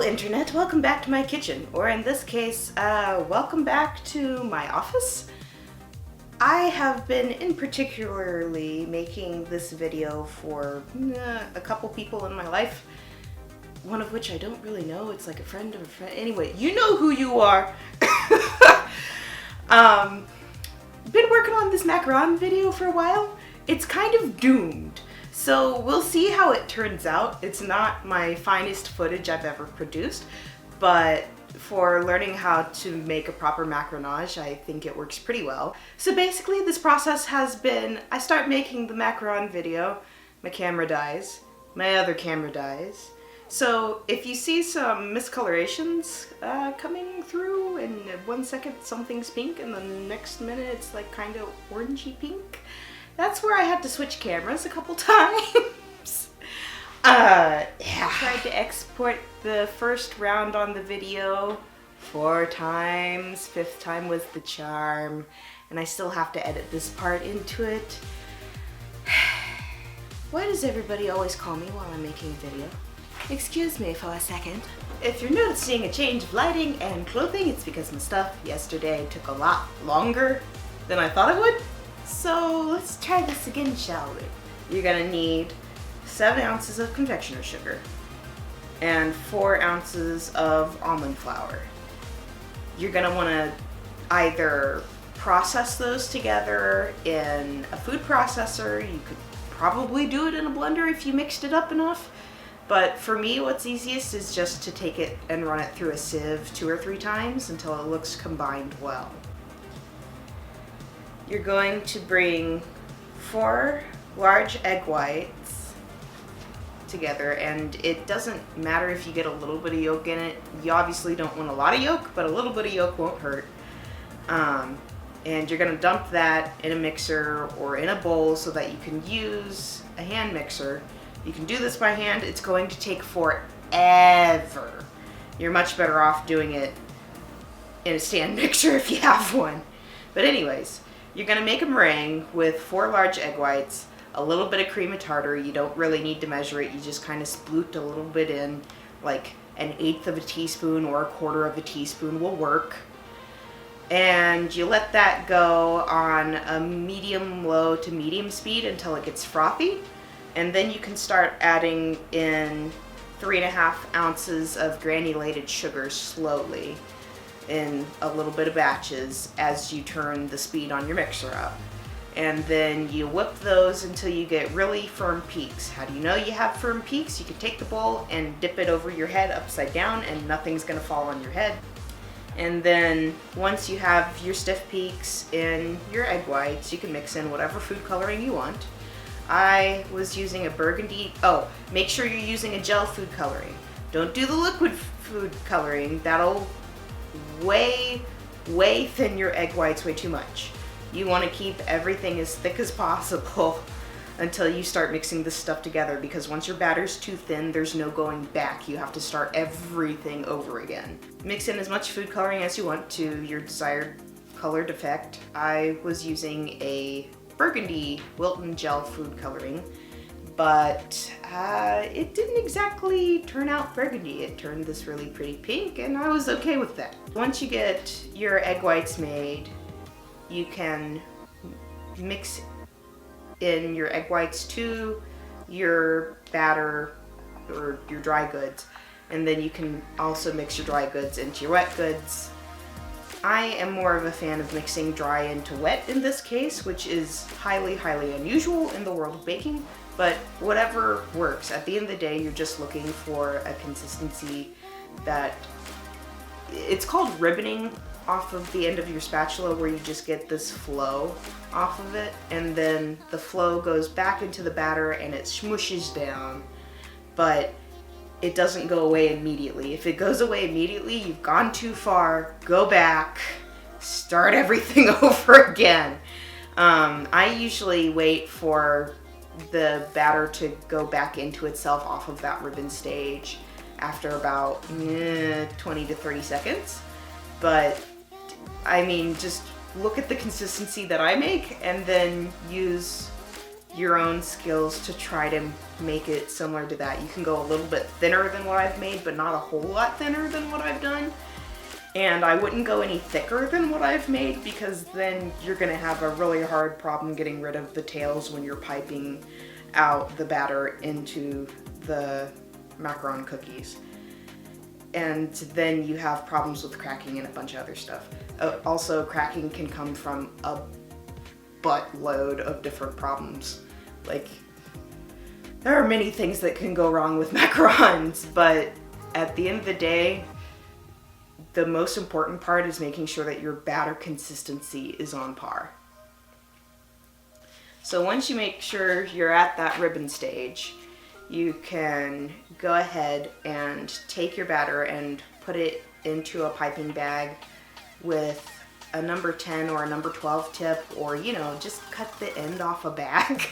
Internet, welcome back to my kitchen, or in this case, welcome back to my office. I have been in particularly making this video for a couple people in my life, one of which I don't really know. It's like a friend of a friend. Anyway, you know who you are. Been working on this macaron video for a while. It's kind of doomed. So we'll see how it turns out. It's not my finest footage I've ever produced, but for learning how to make a proper macaronage, I think it works pretty well. So basically this process has been, I start making the macaron video, my camera dies, my other camera dies. So if you see some miscolorations coming through, and in 1 second something's pink and the next minute it's like kind of orangey pink, that's where I had to switch cameras a couple times. Yeah. Tried to export the first round on the video 4 times. 5th time was the charm. And I still have to edit this part into it. Why does everybody always call me while I'm making a video? Excuse me for a second. If you're noticing a change of lighting and clothing, it's because my stuff yesterday took a lot longer than I thought it would. So let's try this again, shall we? You're gonna need 7 ounces of confectioner sugar and 4 ounces of almond flour. You're gonna wanna either process those together in a food processor. You could probably do it in a blender if you mixed it up enough. But for me, what's easiest is just to take it and run it through a sieve 2 or 3 times until it looks combined well. You're going to bring 4 large egg whites together, and it doesn't matter if you get a little bit of yolk in it. You obviously don't want a lot of yolk, but a little bit of yolk won't hurt. And you're gonna dump that in a mixer or in a bowl so that you can use a hand mixer. You can do this by hand. It's going to take forever. You're much better off doing it in a stand mixer if you have one. But anyways, you're gonna make a meringue with 4 large egg whites, a little bit of cream of tartar. You don't really need to measure it. You just kind of sploot a little bit in, like 1/8 of a teaspoon or 1/4 of a teaspoon will work. And you let that go on a medium-low to medium speed until it gets frothy. And then you can start adding in 3.5 ounces of granulated sugar slowly in a little bit of batches as you turn the speed on your mixer up. And then you whip those until you get really firm peaks. How do you know you have firm peaks? You can take the bowl and dip it over your head upside down and nothing's gonna fall on your head. And then once you have your stiff peaks in your egg whites, you can mix in whatever food coloring you want. I was using a burgundy, make sure you're using a gel food coloring. Don't do the liquid food coloring. That'll way thin your egg whites way too much. You want to keep everything as thick as possible until you start mixing this stuff together, because once your batter's too thin, there's no going back. You have to start everything over again. Mix in as much food coloring as you want to your desired colored effect. I was using a burgundy Wilton gel food coloring, but it didn't exactly turn out burgundy. It turned this really pretty pink, and I was okay with that. Once you get your egg whites made, you can mix in your egg whites to your batter or your dry goods, and then you can also mix your dry goods into your wet goods. I am more of a fan of mixing dry into wet in this case, which is highly unusual in the world of baking, but whatever works. At the end of the day, you're just looking for a consistency that, it's called ribboning off of the end of your spatula, where you just get this flow off of it, and then the flow goes back into the batter and it smooshes down, but it doesn't go away immediately. If it goes away immediately, you've gone too far. Go back, start everything over again. I usually wait for the batter to go back into itself off of that ribbon stage after about 20 to 30 seconds. But I mean, just look at the consistency that I make and then use your own skills to try to make it similar to that. You can go a little bit thinner than what I've made, but not a whole lot thinner than what I've done. And I wouldn't go any thicker than what I've made, because then you're gonna have a really hard problem getting rid of the tails when you're piping out the batter into the macaron cookies. And then you have problems with cracking and a bunch of other stuff. Also, cracking can come from a buttload of different problems. Like, there are many things that can go wrong with macarons, but at the end of the day, the most important part is making sure that your batter consistency is on par. So once you make sure you're at that ribbon stage, you can go ahead and take your batter and put it into a piping bag with a number 10 or a number 12 tip, or, you know, just cut the end off a bag.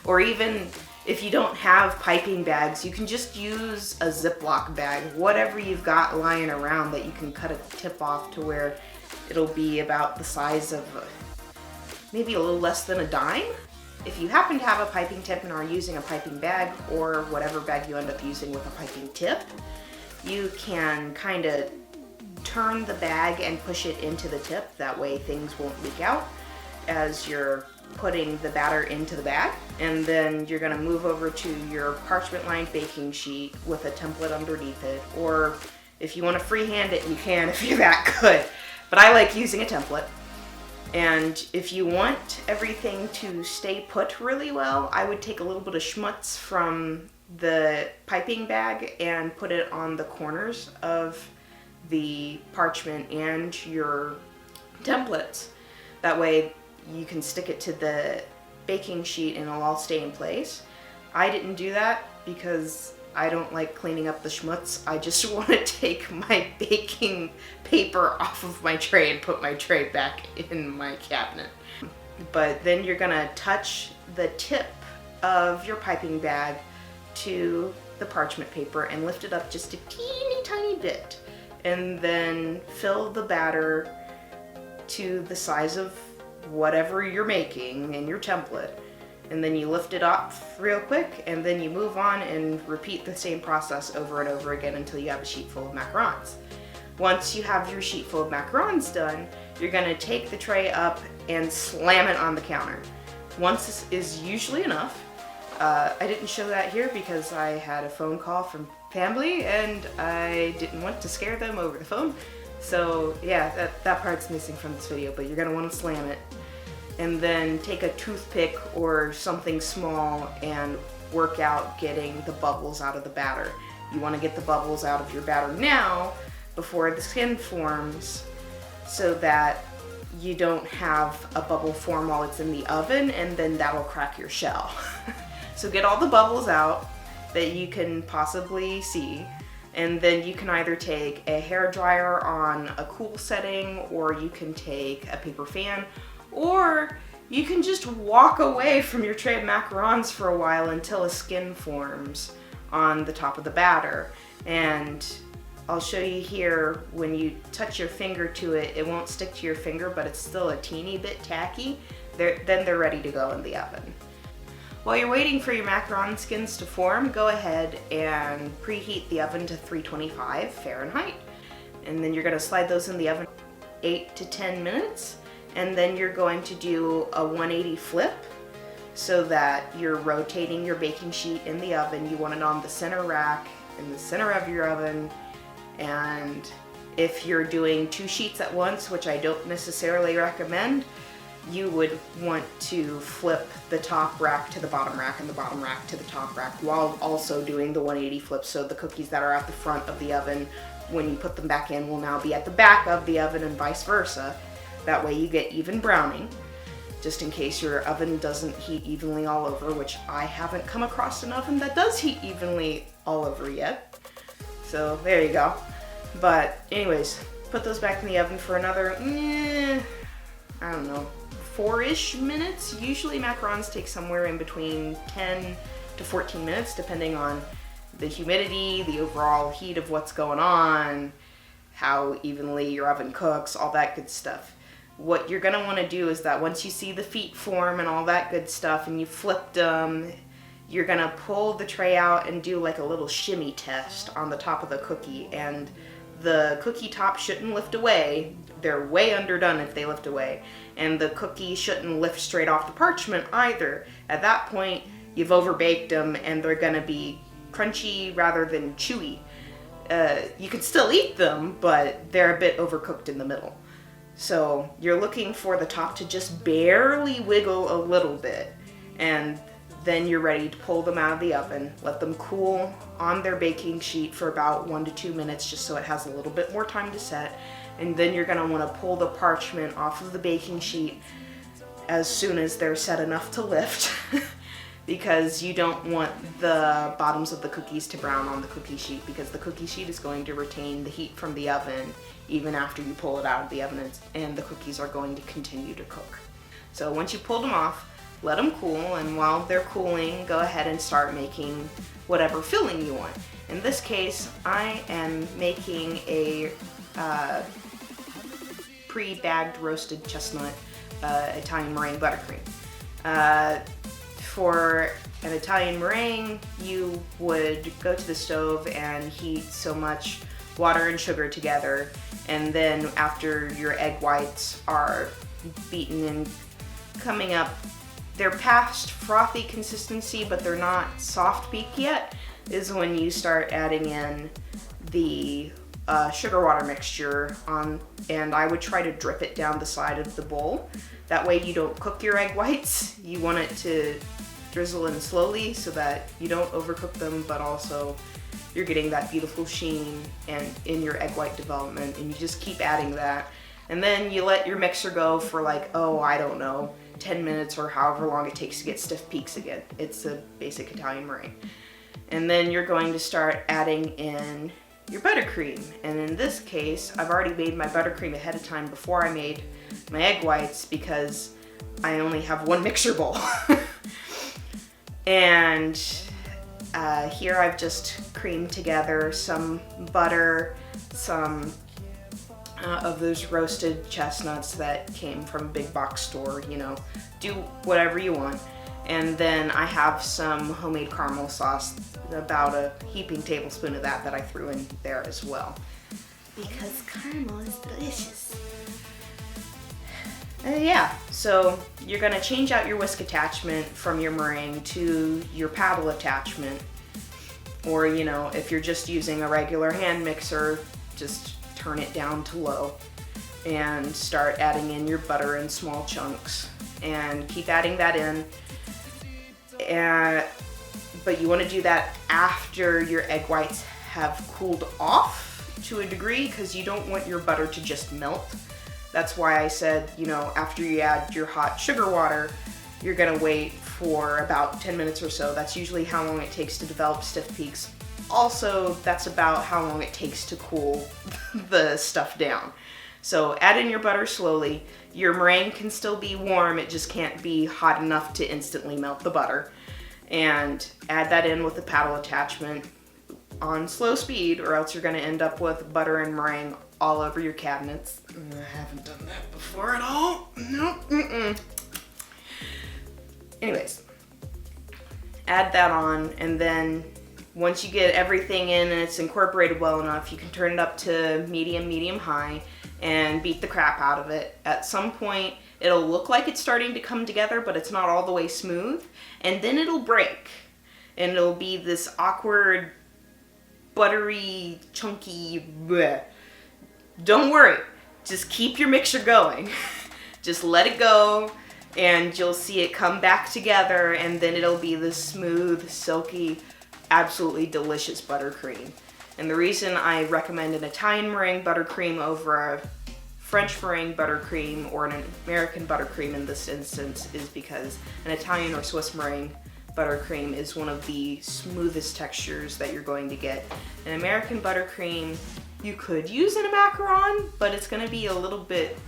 Or even if you don't have piping bags, you can just use a Ziploc bag, whatever you've got lying around that you can cut a tip off to where it'll be about the size of maybe a little less than a dime. If you happen to have a piping tip and are using a piping bag, or whatever bag you end up using with a piping tip, you can kind of turn the bag and push it into the tip. That way things won't leak out as you're putting the batter into the bag. And then you're gonna move over to your parchment lined baking sheet with a template underneath it, or if you want to freehand it, you can if you're that good. But I like using a template. And if you want everything to stay put really well, I would take a little bit of schmutz from the piping bag and put it on the corners of the parchment and your templates. That way you can stick it to the baking sheet and it'll all stay in place. I didn't do that because I don't like cleaning up the schmutz. I just want to take my baking paper off of my tray and put my tray back in my cabinet. But then you're gonna touch the tip of your piping bag to the parchment paper and lift it up just a teeny tiny bit. And then fill the batter to the size of whatever you're making in your template. And then you lift it up real quick, and then you move on and repeat the same process over and over again until you have a sheet full of macarons. Once you have your sheet full of macarons done, you're gonna take the tray up and slam it on the counter. Once is usually enough. I didn't show that here because I had a phone call from family and I didn't want to scare them over the phone. So yeah, that part's missing from this video, but you're gonna wanna slam it. And then take a toothpick or something small and work out getting the bubbles out of the batter. You wanna get the bubbles out of your batter now before the skin forms, so that you don't have a bubble form while it's in the oven, and then that'll crack your shell. So get all the bubbles out that you can possibly see, and then you can either take a hair dryer on a cool setting, or you can take a paper fan, or you can just walk away from your tray of macarons for a while until a skin forms on the top of the batter. And I'll show you here, when you touch your finger to it, it won't stick to your finger, but it's still a teeny bit tacky. Then they're ready to go in the oven. While you're waiting for your macaron skins to form, go ahead and preheat the oven to 325 Fahrenheit. And then you're gonna slide those in the oven 8 to 10 minutes. And then you're going to do a 180 flip so that you're rotating your baking sheet in the oven. You want it on the center rack in the center of your oven. And if you're doing 2 sheets at once, which I don't necessarily recommend, you would want to flip the top rack to the bottom rack and the bottom rack to the top rack, while also doing the 180 flip, so the cookies that are at the front of the oven, when you put them back in, will now be at the back of the oven, and vice versa. That way you get even browning, just in case your oven doesn't heat evenly all over, which I haven't come across an oven that does heat evenly all over yet. So there you go. But anyways, put those back in the oven for another, I don't know, 4-ish minutes. Usually macarons take somewhere in between 10 to 14 minutes, depending on the humidity, the overall heat of what's going on, how evenly your oven cooks, all that good stuff. what you're gonna wanna do is that once you see the feet form and all that good stuff and you flipped them, you're gonna pull the tray out and do like a little shimmy test on the top of the cookie, and the cookie top shouldn't lift away. They're way underdone if they lift away. And the cookie shouldn't lift straight off the parchment either. At that point, you've overbaked them and they're gonna be crunchy rather than chewy. You can still eat them, but they're a bit overcooked in the middle. So you're looking for the top to just barely wiggle a little bit, and then you're ready to pull them out of the oven. Let them cool on their baking sheet for about 1 to 2 minutes, just so it has a little bit more time to set. And then you're gonna wanna pull the parchment off of the baking sheet as soon as they're set enough to lift because you don't want the bottoms of the cookies to brown on the cookie sheet, because the cookie sheet is going to retain the heat from the oven even after you pull it out of the oven, and the cookies are going to continue to cook. So once you pull them off, let them cool, and while they're cooling, go ahead and start making whatever filling you want. In this case, I am making a pre-bagged roasted chestnut Italian meringue buttercream. For an Italian meringue, you would go to the stove and heat so much water and sugar together, and then after your egg whites are beaten and coming up, they're past frothy consistency, but they're not soft peak yet, is when you start adding in the sugar water mixture on, and I would try to drip it down the side of the bowl. That way you don't cook your egg whites. You want it to drizzle in slowly so that you don't overcook them, but also you're getting that beautiful sheen and in your egg white development, and you just keep adding that. And then you let your mixer go for like, I don't know, 10 minutes or however long it takes to get stiff peaks again. It's a basic Italian meringue. And then you're going to start adding in your buttercream. And in this case, I've already made my buttercream ahead of time before I made my egg whites, because I only have one mixer bowl. And here I've just creamed together some butter, some of those roasted chestnuts that came from a big box store, do whatever you want. And then I have some homemade caramel sauce, about a heaping tablespoon of that I threw in there as well, because caramel is delicious. So you're gonna change out your whisk attachment from your meringue to your paddle attachment, or if you're just using a regular hand mixer, just turn it down to low and start adding in your butter in small chunks and keep adding that in. But you want to do that after your egg whites have cooled off to a degree, because you don't want your butter to just melt. That's why I said, after you add your hot sugar water, you're gonna wait for about 10 minutes or so. That's usually how long it takes to develop stiff peaks. Also, that's about how long it takes to cool the stuff down. So add in your butter slowly. Your meringue can still be warm, it just can't be hot enough to instantly melt the butter. And add that in with the paddle attachment on slow speed, or else you're gonna end up with butter and meringue all over your cabinets. I haven't done that before at all. No. Anyways, add that on, and then once you get everything in and it's incorporated well enough, you can turn it up to medium high and beat the crap out of it. At some point, it'll look like it's starting to come together, but it's not all the way smooth, and then it'll break, and it'll be this awkward, buttery, chunky bleh. Don't worry, just keep your mixture going. Just let it go, and you'll see it come back together, and then it'll be this smooth, silky, absolutely delicious buttercream. And the reason I recommend an Italian meringue buttercream over a French meringue buttercream or an American buttercream in this instance is because an Italian or Swiss meringue buttercream is one of the smoothest textures that you're going to get. An American buttercream you could use in a macaron, but it's going to be a little bit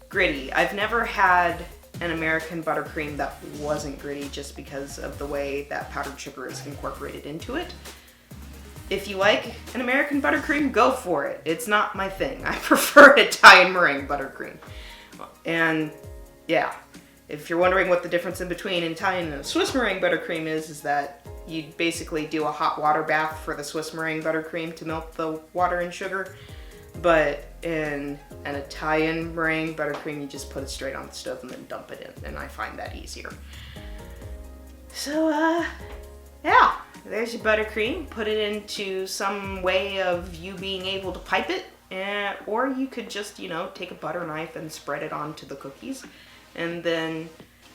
gritty. I've never had an American buttercream that wasn't gritty, just because of the way that powdered sugar is incorporated into it. If you like an American buttercream, go for it. It's not my thing. I prefer Italian meringue buttercream. And yeah, if you're wondering what the difference in between an Italian and a Swiss meringue buttercream is that you basically do a hot water bath for the Swiss meringue buttercream to melt the water and sugar. But in an Italian meringue buttercream, you just put it straight on the stove and then dump it in, and I find that easier. So, yeah, there's your buttercream. Put it into some way of you being able to pipe it, or you could just, take a butter knife and spread it onto the cookies, and then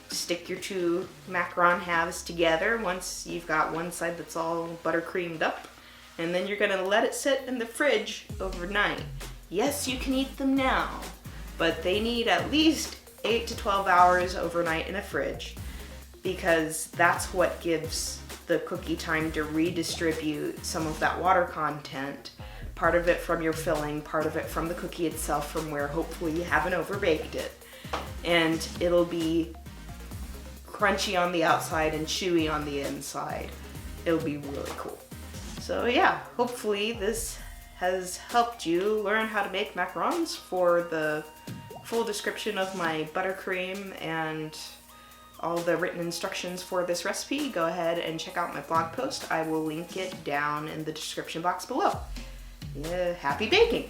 stick your two macaron halves together once you've got one side that's all buttercreamed up. And then you're gonna let it sit in the fridge overnight. Yes, you can eat them now, but they need at least 8 to 12 hours overnight in a fridge, because that's what gives the cookie time to redistribute some of that water content, part of it from your filling, part of it from the cookie itself, from where hopefully you haven't overbaked it. And it'll be crunchy on the outside and chewy on the inside. It'll be really cool. So yeah, hopefully this has helped you learn how to make macarons. For the full description of my buttercream and all the written instructions for this recipe, go ahead and check out my blog post. I will link it down in the description box below. Yeah, happy baking!